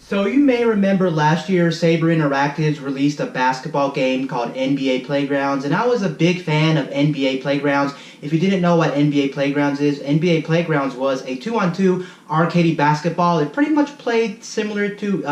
So you may remember last year Saber Interactives released a basketball game called NBA Playgrounds, and I was a big fan of NBA Playgrounds. If you didn't know what NBA Playgrounds is, NBA Playgrounds was a 2-on-2 arcade basketball. It pretty much played similar to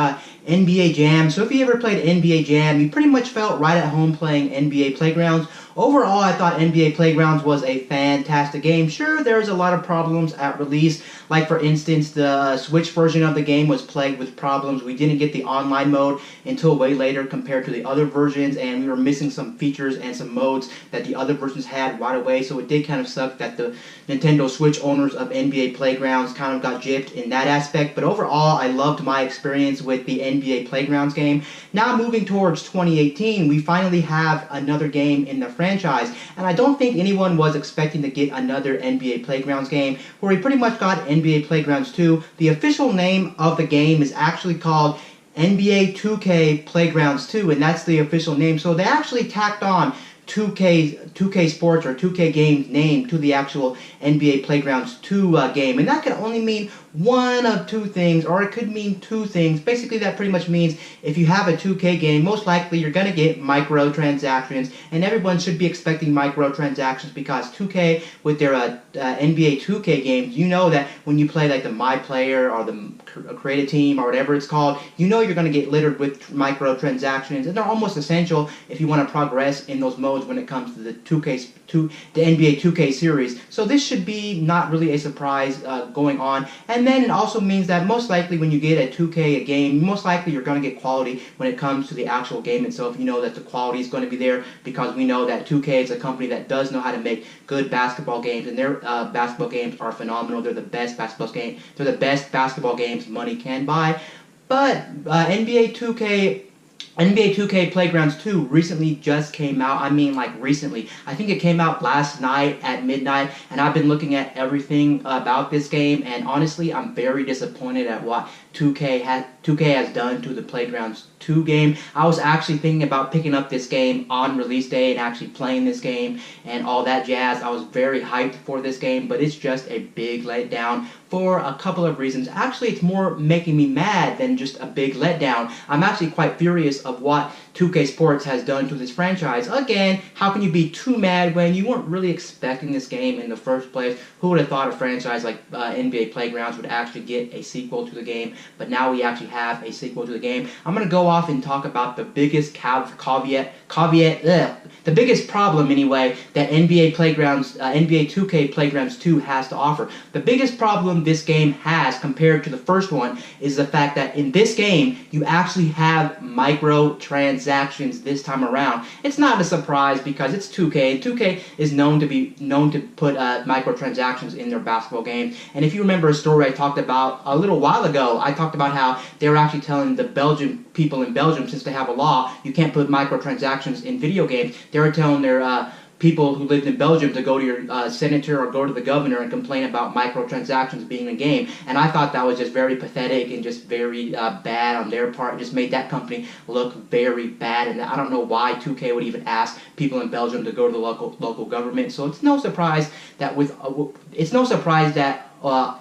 NBA Jam. So if you ever played NBA Jam, you pretty much felt right at home playing NBA Playgrounds. Overall, I thought NBA Playgrounds was a fantastic game. Sure, there was a lot of problems at release. Like, for instance, the Switch version of the game was plagued with problems. We didn't get the online mode until way later compared to the other versions, and we were missing some features and some modes that the other versions had right away. So it did kind of suck that the Nintendo Switch owners of NBA Playgrounds kind of got gypped in that aspect. But overall, I loved my experience with the NBA Playgrounds game. Now moving towards 2018, we finally have another game in the franchise, and I don't think anyone was expecting to get another NBA Playgrounds game, where we pretty much got NBA Playgrounds 2. The official name of the game is actually called NBA 2K Playgrounds 2, and that's the official name. So they actually tacked on 2K Sports or 2K Games name to the actual NBA Playgrounds 2 game, and that can only mean one of two things, or it could mean two things. Basically, that pretty much means if you have a 2K game, most likely you're going to get microtransactions, and everyone should be expecting microtransactions because 2K, with their NBA 2K games, you know that when you play like the My Player or the Create a Team or whatever it's called, you know you're going to get littered with microtransactions, and they're almost essential if you want to progress in those modes when it comes to the NBA 2K series. So this should be not really a surprise going on. And then it also means that most likely when you get a 2K game, most likely you're going to get quality when it comes to the actual game itself. You know that the quality is going to be there because we know that 2K is a company that does know how to make good basketball games, and their basketball games are phenomenal. They're the best basketball games. They're the best basketball games money can buy. But NBA 2K Playgrounds 2 recently just came out. I mean, like recently. I think it came out last night at midnight, and I've been looking at everything about this game, and honestly, I'm very disappointed at what 2K has done to the Playgrounds 2 game. I was actually thinking about picking up this game on release day and actually playing this game and all that jazz. I was very hyped for this game, but it's just a big letdown for a couple of reasons. Actually, it's more making me mad than just a big letdown. I'm actually quite furious of what 2K Sports has done to this franchise. Again, how can you be too mad when you weren't really expecting this game in the first place? Who would have thought a franchise like NBA Playgrounds would actually get a sequel to the game? But now we actually have a sequel to the game. I'm going to go off and talk about the biggest the biggest problem anyway that NBA 2K Playgrounds 2 has to offer. The biggest problem this game has compared to the first one is the fact that in this game you actually have microtransactions this time around. It's not a surprise because it's 2K, and 2K is known to put microtransactions in their basketball games. And if you remember a story I talked about a little while ago, I talked about how they were actually telling the Belgian people in Belgium, since they have a law, you can't put microtransactions in video games. They were telling their people who lived in Belgium to go to your senator or go to the governor and complain about microtransactions being in a game. And I thought that was just very pathetic and just very bad on their part. It just made that company look very bad. And I don't know why 2K would even ask people in Belgium to go to the local government. So it's no surprise that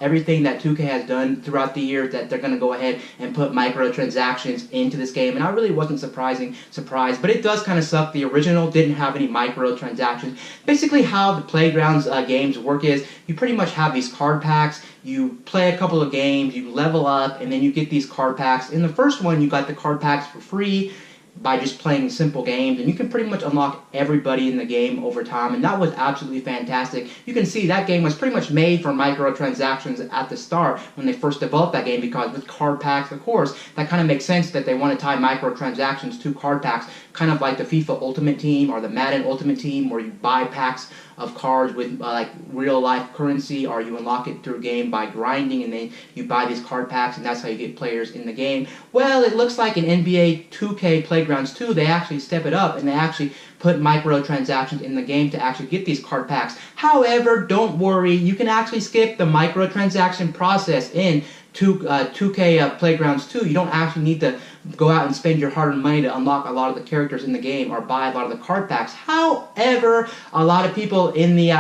everything that 2K has done throughout the years, that they're going to go ahead and put microtransactions into this game. And I really wasn't surprised, but it does kind of suck. The original didn't have any microtransactions. Basically, how the Playgrounds games work is you pretty much have these card packs. You play a couple of games, you level up, and then you get these card packs. In the first one, you got the card packs for free by just playing simple games, and you can pretty much unlock everybody in the game over time, and that was absolutely fantastic. You can see that game was pretty much made for microtransactions at the start when they first developed that game, because with card packs, of course, that kind of makes sense that they want to tie microtransactions to card packs, kind of like the FIFA Ultimate Team or the Madden Ultimate Team, where you buy packs of cards with like real life currency, or you unlock it through a game by grinding, and then you buy these card packs, and that's how you get players in the game. Well, it looks like in NBA 2K Playgrounds 2 they actually step it up and they actually put microtransactions in the game to actually get these card packs. However, don't worry, you can actually skip the microtransaction process in 2K Playgrounds 2, you don't actually need to go out and spend your hard-earned money to unlock a lot of the characters in the game or buy a lot of the card packs. However, a lot of people on the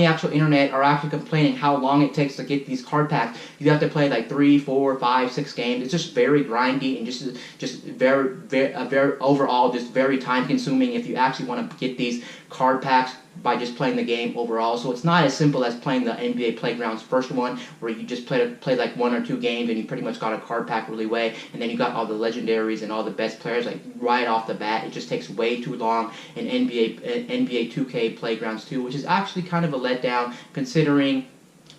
actual internet are actually complaining how long it takes to get these card packs. You have to play like 3, 4, 5, 6 games. It's just very grindy and just very overall just very time-consuming if you actually want to get these card packs by just playing the game overall. So it's not as simple as playing the NBA Playgrounds first one, where you just play like 1 or 2 games and you pretty much got a card pack really way, and then you got all the legendaries and all the best players like right off the bat. It just takes way too long in NBA 2K Playgrounds 2, which is actually kind of a letdown considering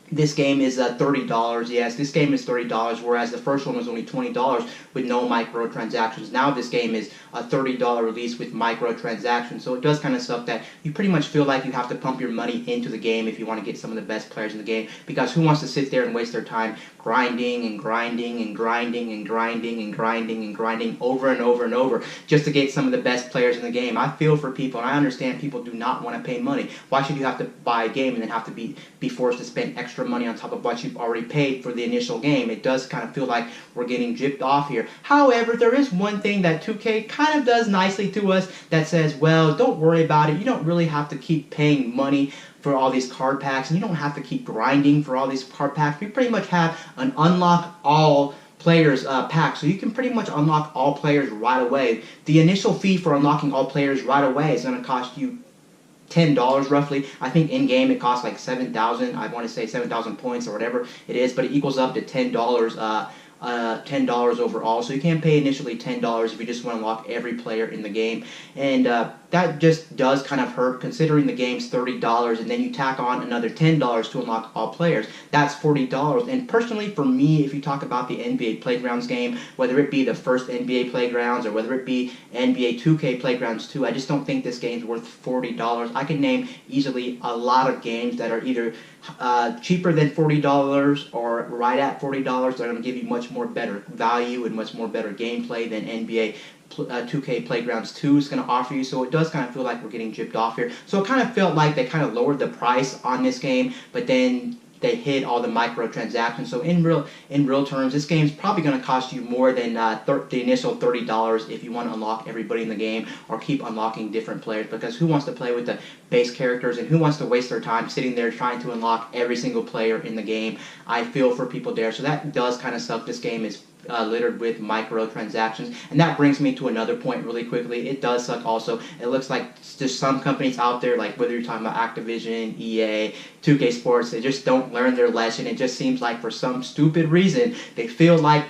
this game is $30. Yes, this game is $30, whereas the first one was only $20 with no microtransactions. Now this game is a $30 release with microtransactions, so it does kind of suck that you pretty much feel like you have to pump your money into the game if you want to get some of the best players in the game, because who wants to sit there and waste their time grinding and grinding and grinding and grinding and grinding and grinding over and over and over just to get some of the best players in the game. I feel for people, and I understand people do not want to pay money. Why should you have to buy a game and then have to be forced to spend extra money on top of what you've already paid for the initial game? It does kind of feel like we're getting gypped off here. However, there is one thing that 2K kind of does nicely to us that says, well, don't worry about it. You don't really have to keep paying money for all these card packs, and you don't have to keep grinding for all these card packs. We pretty much have an unlock all players pack, so you can pretty much unlock all players right away. The initial fee for unlocking all players right away is going to cost you $10 roughly. I think in game it costs like 7,000. I want to say 7,000 points or whatever it is, but it equals up to $10. $10 overall, so you can pay initially $10 if you just want to unlock every player in the game, and that just does kind of hurt considering the game's $30, and then you tack on another $10 to unlock all players. That's $40, and personally for me, if you talk about the NBA Playgrounds game, whether it be the first NBA Playgrounds or whether it be NBA 2K Playgrounds 2, I just don't think this game's worth $40. I can name easily a lot of games that are either cheaper than $40 or right at $40. They're going to give you much more better value and much more better gameplay than NBA 2K Playgrounds 2 is going to offer you. So it does kind of feel like we're getting gypped off here. So it kind of felt like they kind of lowered the price on this game, but then they hid all the microtransactions. So in real terms, this game's probably going to cost you more than the initial $30 if you want to unlock everybody in the game or keep unlocking different players, because who wants to play with the base characters and who wants to waste their time sitting there trying to unlock every single player in the game? I feel for people there. So that does kind of suck. This game is littered with microtransactions, and that brings me to another point really quickly. It does suck also. It looks like there's some companies out there, like whether you're talking about Activision, EA, 2K Sports, they just don't learn their lesson. It just seems like for some stupid reason they feel like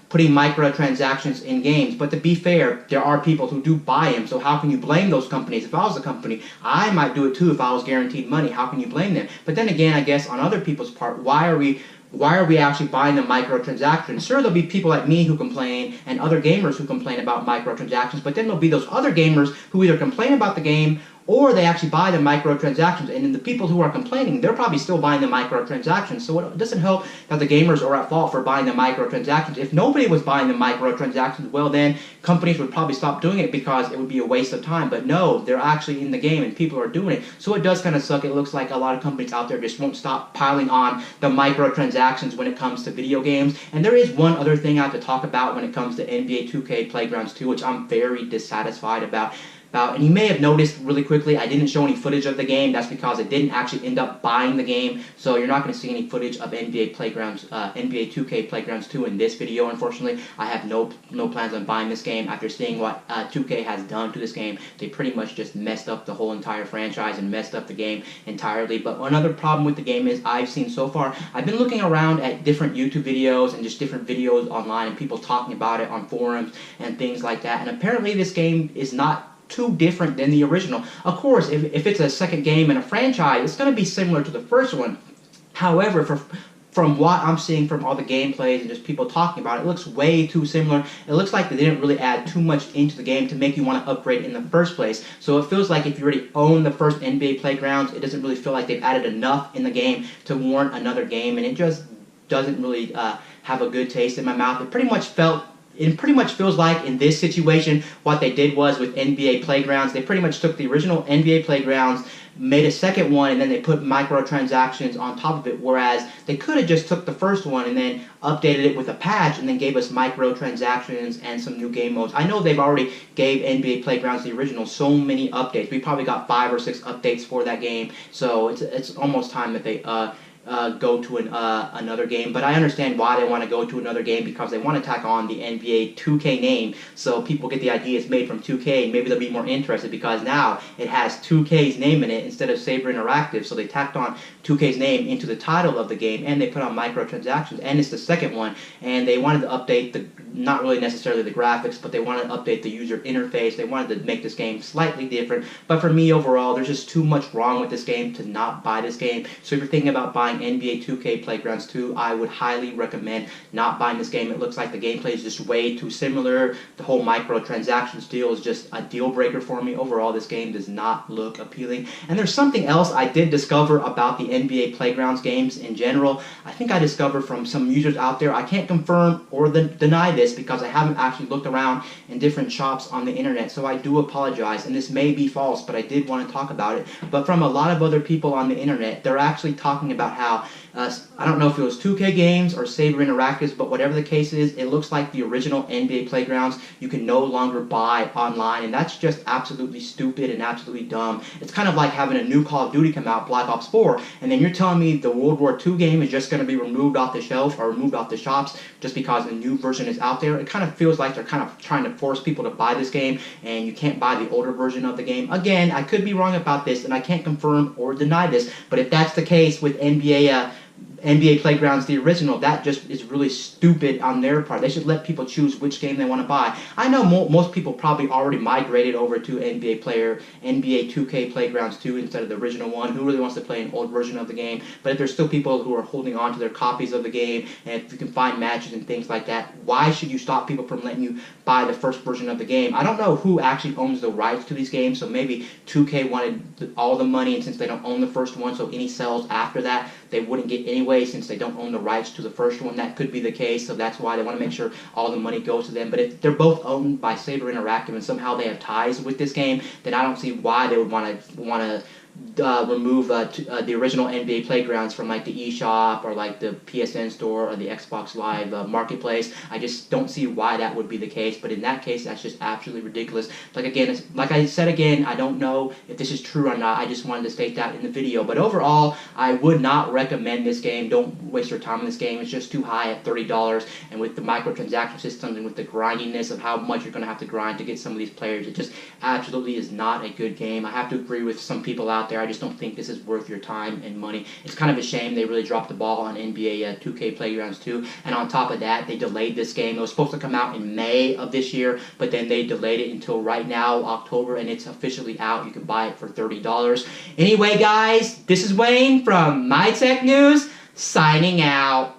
putting microtransactions in games. But to be fair, there are people who do buy them, so how can you blame those companies? If I was a company, I might do it too if I was guaranteed money. How can you blame them? But then again, I guess on other people's part, why are we actually buying the microtransactions? Sure, there'll be people like me who complain and other gamers who complain about microtransactions, but then there'll be those other gamers who either complain about the game or they actually buy the microtransactions. And then the people who are complaining, they're probably still buying the microtransactions. So it doesn't help that the gamers are at fault for buying the microtransactions. If nobody was buying the microtransactions, well then companies would probably stop doing it because it would be a waste of time. But no, they're actually in the game and people are doing it. So it does kind of suck. It looks like a lot of companies out there just won't stop piling on the microtransactions when it comes to video games. And there is one other thing I have to talk about when it comes to NBA 2K Playgrounds 2, which I'm very dissatisfied about. And you may have noticed really quickly, I didn't show any footage of the game. That's because I didn't actually end up buying the game. So you're not going to see any footage of NBA 2K Playgrounds 2 in this video, unfortunately. I have no plans on buying this game. After seeing what 2K has done to this game, they pretty much just messed up the whole entire franchise and messed up the game entirely. But another problem with the game is I've seen so far, I've been looking around at different YouTube videos and just different videos online and people talking about it on forums and things like that. And apparently this game is not too different than the original. Of course, if it's a second game in a franchise, it's going to be similar to the first one. However, from what I'm seeing from all the gameplays and just people talking about it, it looks way too similar. It looks like they didn't really add too much into the game to make you want to upgrade in the first place. So it feels like if you already own the first NBA Playgrounds, it doesn't really feel like they've added enough in the game to warrant another game, and it just doesn't really have a good taste in my mouth. It pretty much felt it pretty much feels like in this situation, what they did was with NBA Playgrounds, they pretty much took the original NBA Playgrounds, made a second one, and then they put microtransactions on top of it, whereas they could have just took the first one and then updated it with a patch and then gave us microtransactions and some new game modes. I know they've already gave NBA Playgrounds, the original, so many updates. We probably got 5 or 6 updates for that game, so it's almost time that they go to another game. But I understand why they want to go to another game, because they want to tack on the NBA 2K name, so people get the idea it's made from 2K, and maybe they'll be more interested because now it has 2K's name in it instead of Saber Interactive. So they tacked on 2K's name into the title of the game, and they put on microtransactions, and it's the second one. And they wanted to update the, not really necessarily the graphics, but they wanted to update the user interface. They wanted to make this game slightly different. But for me overall, there's just too much wrong with this game to not buy this game. So if you're thinking about buying NBA 2K Playgrounds 2, I would highly recommend not buying this game. It looks like the gameplay is just way too similar. The whole microtransactions deal is just a deal breaker for me. Overall, this game does not look appealing. And there's something else I did discover about the NBA Playgrounds games in general. I think I discovered from some users out there. I can't confirm or deny this because I haven't actually looked around in different shops on the internet, so I do apologize, and this may be false, but I did want to talk about it. But from a lot of other people on the internet, they're actually talking about how I don't know if it was 2K Games or Saber Interactive, but whatever the case is, it looks like the original NBA Playgrounds you can no longer buy online, and that's just absolutely stupid and absolutely dumb. It's kind of like having a new Call of Duty come out, Black Ops 4, and then you're telling me the World War II game is just going to be removed off the shelf or removed off the shops just because a new version is out there. It kind of feels like they're kind of trying to force people to buy this game, and you can't buy the older version of the game. Again, I could be wrong about this, and I can't confirm or deny this, but if that's the case with NBA Playgrounds, the original, that just is really stupid on their part. They should let people choose which game they want to buy. I know most people probably already migrated over to NBA 2K Playgrounds 2 instead of the original one. Who really wants to play an old version of the game? But if there's still people who are holding on to their copies of the game, and if you can find matches and things like that, why should you stop people from letting you buy the first version of the game? I don't know who actually owns the rights to these games, so maybe 2K wanted all the money, and since they don't own the first one, so any sales after that, they wouldn't get anyway since they don't own the rights to the first one. That could be the case, so that's why they want to make sure all the money goes to them. But if they're both owned by Saber Interactive and somehow they have ties with this game, then I don't see why they would want to remove the original NBA Playgrounds from like the eShop or like the PSN store or the Xbox Live Marketplace. I just don't see why that would be the case, but in that case, that's just absolutely ridiculous. Like I said again, I don't know if this is true or not. I just wanted to state that in the video. But overall, I would not recommend this game. Don't waste your time on this game. It's just too high at $30, and with the microtransaction systems and with the grindiness of how much you're going to have to grind to get some of these players, it just absolutely is not a good game. I have to agree with some people out there. I just don't think this is worth your time and money. It's kind of a shame they really dropped the ball on NBA 2K Playgrounds 2, and on top of that, they delayed this game. It was supposed to come out in May of this year, but then they delayed it until right now, October, and it's officially out. You can buy it for $30. Anyway, guys, this is Wayne from My Tech News, signing out.